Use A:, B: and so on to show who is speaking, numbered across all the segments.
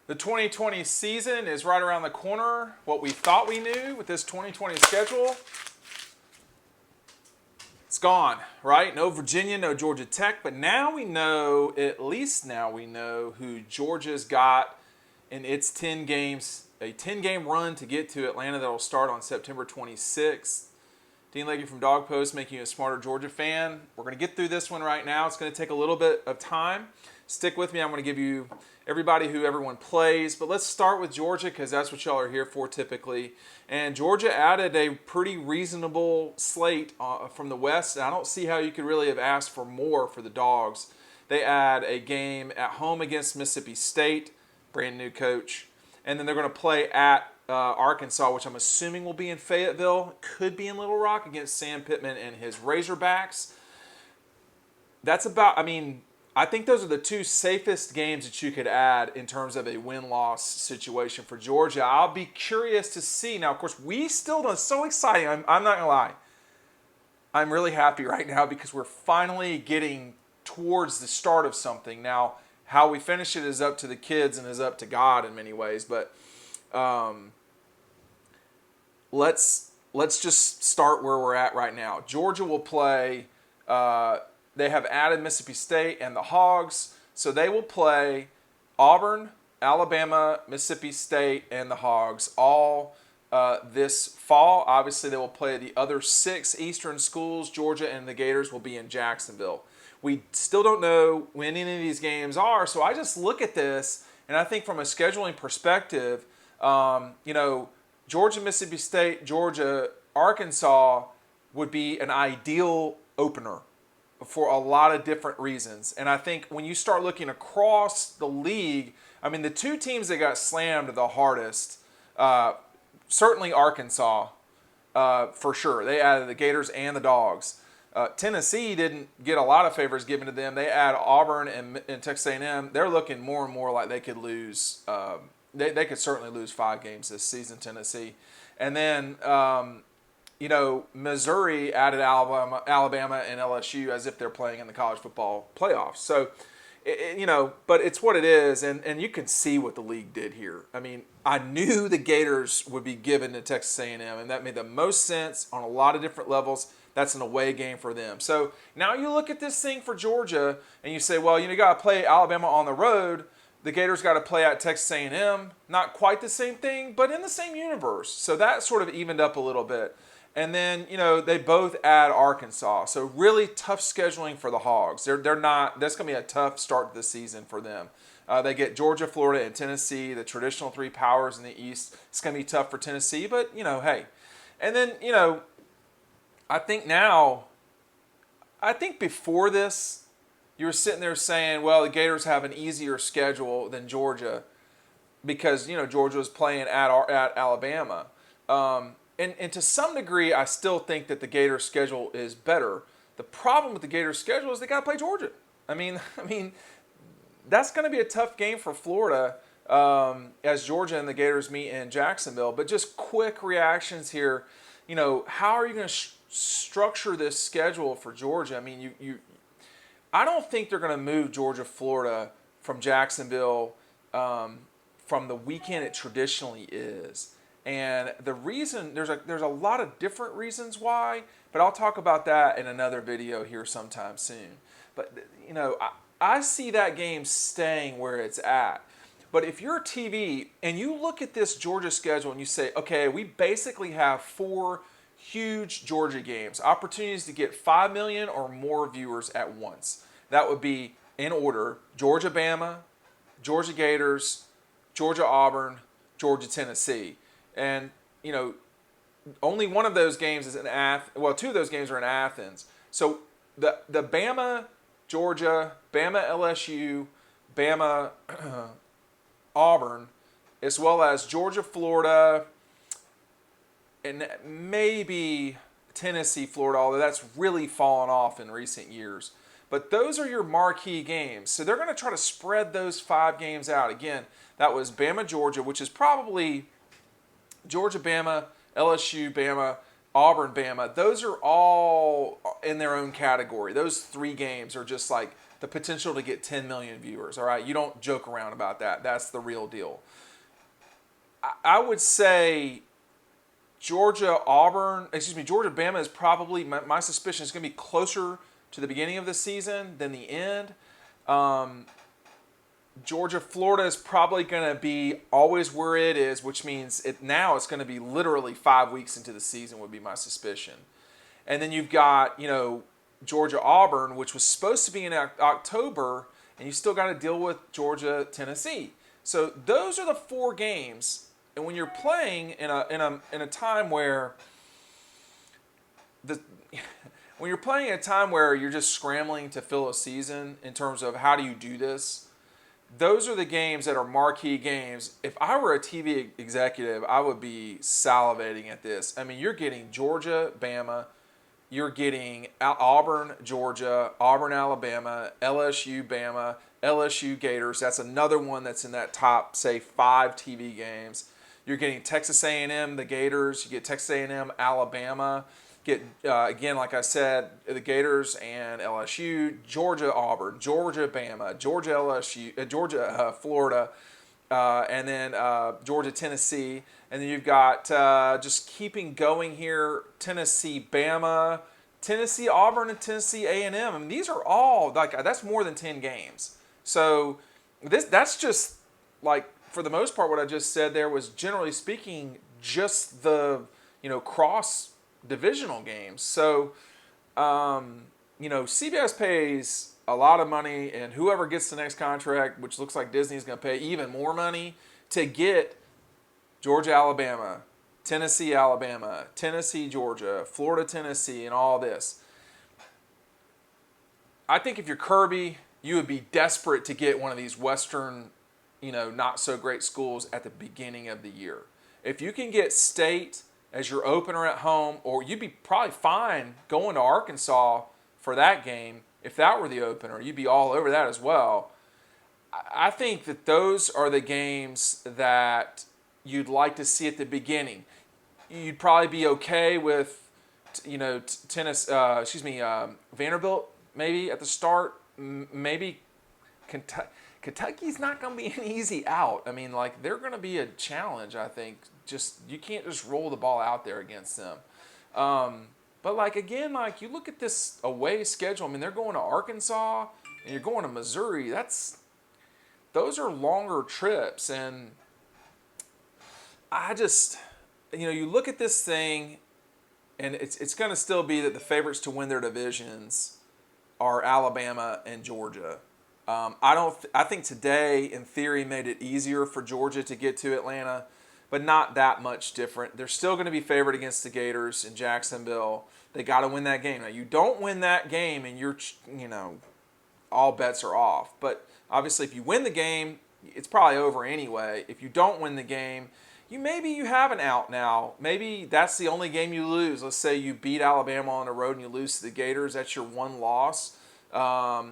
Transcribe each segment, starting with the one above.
A: The 2020 season is right around the corner. What we thought we knew with this 2020 schedule, it's gone, right? No Virginia, no Georgia Tech, but now we know, at least now we know who Georgia's got in its 10 games, a 10-game run to get to Atlanta that will start on September 26th. Dean Legge from Dog Post, making you a smarter Georgia fan. We're going to get through this one right now. It's going to take a little bit of time. Stick with me. I'm going to give you everybody who everyone plays. But let's start with Georgia because that's what y'all are here for typically. And Georgia added a pretty reasonable slate from the West. I don't see how you could really have asked for more for the Dogs. They add a game at home against Mississippi State, brand new coach. And then they're going to play at Arkansas, which I'm assuming will be in Fayetteville. Could be in Little Rock against Sam Pittman and his Razorbacks. That's about, I think those are the two safest games that you could add in terms of a win-loss situation for Georgia. I'll be curious to see. Now, of course, we still don't. It's so exciting. I'm not going to lie. I'm really happy right now because we're finally getting towards the start of something. Now, how we finish it is up to the kids and is up to God in many ways. But let's just start where we're at right now. Georgia will play. They have added Mississippi State and the Hogs, so they will play Auburn, Alabama, Mississippi State, and the Hogs all this fall. Obviously, they will play the other 6 Eastern schools. Georgia and the Gators will be in Jacksonville. We still don't know when any of these games are, so I just look at this, and I think from a scheduling perspective, Georgia, Mississippi State, Georgia, Arkansas would be an ideal opener for a lot of different reasons. And I think when you start looking across the league, the two teams that got slammed the hardest, certainly Arkansas, for sure. They added the Gators and the Dogs. Tennessee didn't get a lot of favors given to them. They add Auburn and Texas A&M. They're looking more and more like they could lose. They could certainly lose 5 games this season, Tennessee. And then Missouri added Alabama and LSU as if they're playing in the college football playoffs. So, but it's what it is, and you can see what the league did here. I knew the Gators would be given to Texas A&M, and that made the most sense on a lot of different levels. That's an away game for them. So now you look at this thing for Georgia, and you say, well, you got to play Alabama on the road. The Gators got to play at Texas A&M. Not quite the same thing, but in the same universe. So that sort of evened up a little bit. And then, they both add Arkansas. So really tough scheduling for the Hogs. They're not. That's going to be a tough start to the season for them. They get Georgia, Florida, and Tennessee, the traditional 3 powers in the East. It's going to be tough for Tennessee, but, hey. And then, I think before this, you were sitting there saying, well, the Gators have an easier schedule than Georgia because, Georgia was playing at Alabama. And to some degree, I still think that the Gators' schedule is better. The problem with the Gators' schedule is they got to play Georgia. That's going to be a tough game for Florida as Georgia and the Gators meet in Jacksonville. But just quick reactions here. How are you going to structure this schedule for Georgia? I don't think they're going to move Georgia, Florida from Jacksonville from the weekend it traditionally is. And the reason, there's a lot of different reasons why, but I'll talk about that in another video here sometime soon. But, I see that game staying where it's at. But if you're a TV and you look at this Georgia schedule and you say, okay, we basically have 4 huge Georgia games, opportunities to get 5 million or more viewers at once. That would be, in order, Georgia, Bama, Georgia Gators, Georgia, Auburn, Georgia, Tennessee. And, only one of those games is in Athens. Well, 2 of those games are in Athens. So the Bama, Georgia, Bama, LSU, Bama, Auburn, as well as Georgia, Florida, and maybe Tennessee, Florida, although that's really fallen off in recent years. But those are your marquee games. So they're going to try to spread those 5 games out. Again, that was Bama, Georgia, which is probably Georgia, Bama, LSU, Bama, Auburn, Bama. Those are all in their own category. Those 3 games are just like the potential to get 10 million viewers. All right, you don't joke around about that. That's the real deal. I would say Georgia, Bama is probably, my suspicion is going to be closer to the beginning of the season than the end. Georgia, Florida is probably going to be always where it is, which means now it's going to be literally 5 weeks into the season would be my suspicion. And then you've got, Georgia, Auburn, which was supposed to be in October, and you still got to deal with Georgia, Tennessee. So those are the 4 games. And when you're playing in a time where when you're playing at a time where you're just scrambling to fill a season in terms of how do you do this, those are the games that are marquee games. If I were a TV executive, I would be salivating at this. I mean, you're getting Georgia, Bama, you're getting Auburn, Georgia, Auburn, Alabama, LSU, Bama, LSU, Gators. That's another one that's in that top, say, 5 TV games. You're getting Texas A&M, the Gators. You get Texas A&M, Alabama. Get, again, like I said, the Gators and LSU. Georgia, Auburn. Georgia, Bama. Georgia, LSU. Georgia, Florida. And then Georgia, Tennessee. And then you've got, just keeping going here, Tennessee, Bama. Tennessee, Auburn, and Tennessee A&M. I mean, these are all, that's more than 10 games. So that's just, for the most part, what I just said there was, generally speaking, just the, cross-divisional games. So, CBS pays a lot of money, and whoever gets the next contract, which looks like Disney is going to pay even more money, to get Georgia, Alabama, Tennessee, Alabama, Tennessee, Georgia, Florida, Tennessee, and all this. I think if you're Kirby, you would be desperate to get one of these Western, not so great schools at the beginning of the year. If you can get State as your opener at home, or you'd be probably fine going to Arkansas for that game. If that were the opener, you'd be all over that as well. I think that those are the games that you'd like to see at the beginning. You'd probably be okay with, Vanderbilt maybe at the start. Maybe Kentucky's not going to be an easy out. I mean, they're going to be a challenge, I think. You can't just roll the ball out there against them. But, again, you look at this away schedule. I mean, they're going to Arkansas and you're going to Missouri. Those are longer trips. And I just, you look at this thing, and it's going to still be that the favorites to win their divisions are Alabama and Georgia. I think today, in theory, made it easier for Georgia to get to Atlanta, but not that much different. They're still going to be favored against the Gators in Jacksonville. They got to win that game. Now, you don't win that game, and you're, all bets are off. But obviously, if you win the game, it's probably over anyway. If you don't win the game, maybe you have an out now. Maybe that's the only game you lose. Let's say you beat Alabama on the road and you lose to the Gators. That's your one loss. The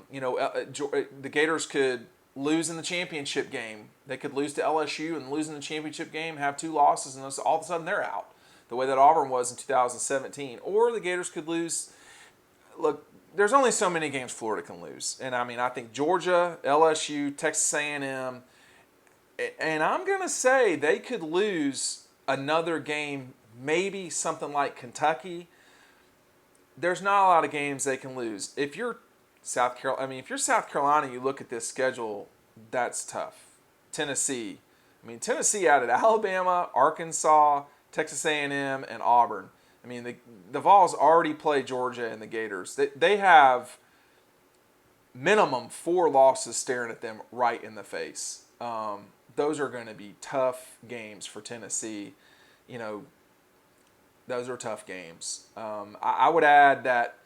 A: Gators could lose in the championship game. They could lose to LSU and lose in the championship game, have 2 losses, and all of a sudden they're out, the way that Auburn was in 2017. Or the Gators could lose. Look, there's only so many games Florida can lose. And, I think Georgia, LSU, Texas A&M, and I'm going to say they could lose another game, maybe something like Kentucky. There's not a lot of games they can lose. If you're South Carolina, you look at this schedule, that's tough. Tennessee. Tennessee added Alabama, Arkansas, Texas A&M, and Auburn. The Vols already play Georgia and the Gators. They have minimum 4 losses staring at them right in the face. Those are going to be tough games for Tennessee. Those are tough games. I would add that,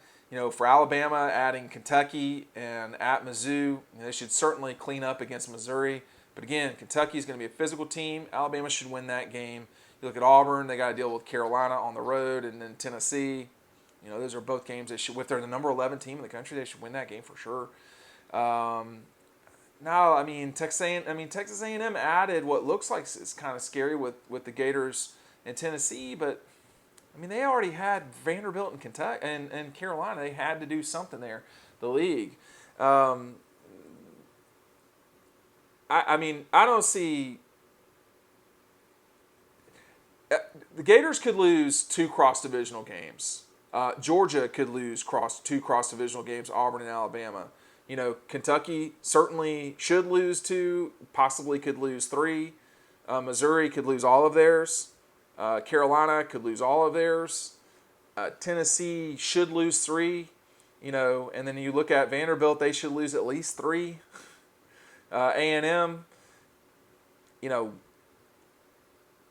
A: for Alabama, adding Kentucky and at Mizzou, they should certainly clean up against Missouri. But again, Kentucky is going to be a physical team. Alabama should win that game. You look at Auburn, they got to deal with Carolina on the road, and then Tennessee. Those are both games they should. If they're the number 11 team in the country, they should win that game for sure. Texas A&M added what looks like it's kind of scary with the Gators and Tennessee, but they already had Vanderbilt and Kentucky and Carolina. They had to do something there, the league. Um, I mean, I don't see. The Gators could lose 2 cross-divisional games. Georgia could lose 2 cross-divisional games, Auburn and Alabama. You know, Kentucky certainly should lose 2, possibly could lose 3. Missouri could lose all of theirs. Carolina could lose all of theirs. Tennessee should lose 3. You know, and then you look at Vanderbilt, they should lose at least 3. A&M, you know,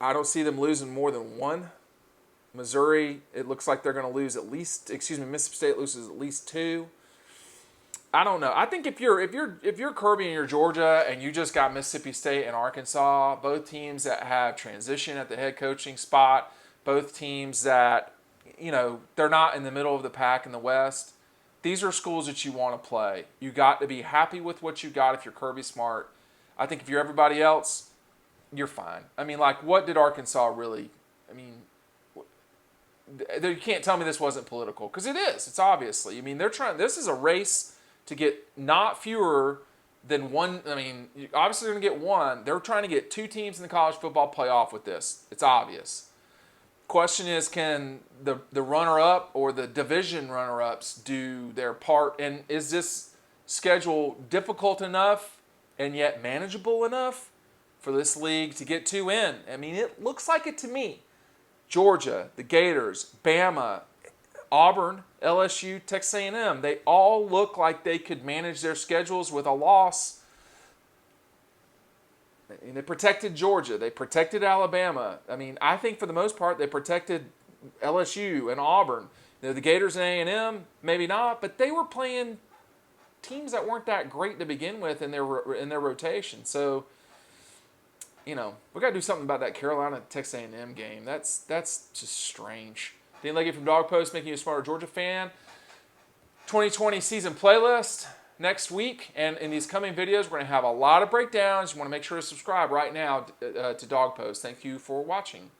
A: I don't see them losing more than 1. Missouri, it looks like they're going to lose at least. Mississippi State loses at least 2. I don't know. I think if you're Kirby and you're Georgia and you just got Mississippi State and Arkansas, both teams that have transition at the head coaching spot, both teams that, you know, they're not in the middle of the pack in the West. These are schools that you want to play. You got to be happy with what you got if you're Kirby Smart. I think if you're everybody else, you're fine. I mean, like, what did Arkansas really? I mean, you can't tell me this wasn't political, because it is. It's obviously. I mean, they're trying. This is a race to get not fewer than 1. I mean, obviously they're going to get 1. They're trying to get 2 teams in the college football playoff with this. It's obvious. Question is, can the runner-up or the division runner-ups do their part? And is this schedule difficult enough and yet manageable enough for this league to get 2 in? I mean, it looks like it to me. Georgia, the Gators, Bama, Auburn, LSU, Texas A&M, they all look like they could manage their schedules with a loss. And they protected Georgia. They protected Alabama. I mean, I think for the most part they protected LSU and Auburn. You know, the Gators and A&M, maybe not, but they were playing teams that weren't that great to begin with in their rotation. So, you know, we got to do something about that Carolina-Texas A&M game. That's just strange. Dean Legge from Dog Post, making you a smarter Georgia fan. 2020 season playlist next week, and in these coming videos, we're going to have a lot of breakdowns. You want to make sure to subscribe right now to Dog Post. Thank you for watching.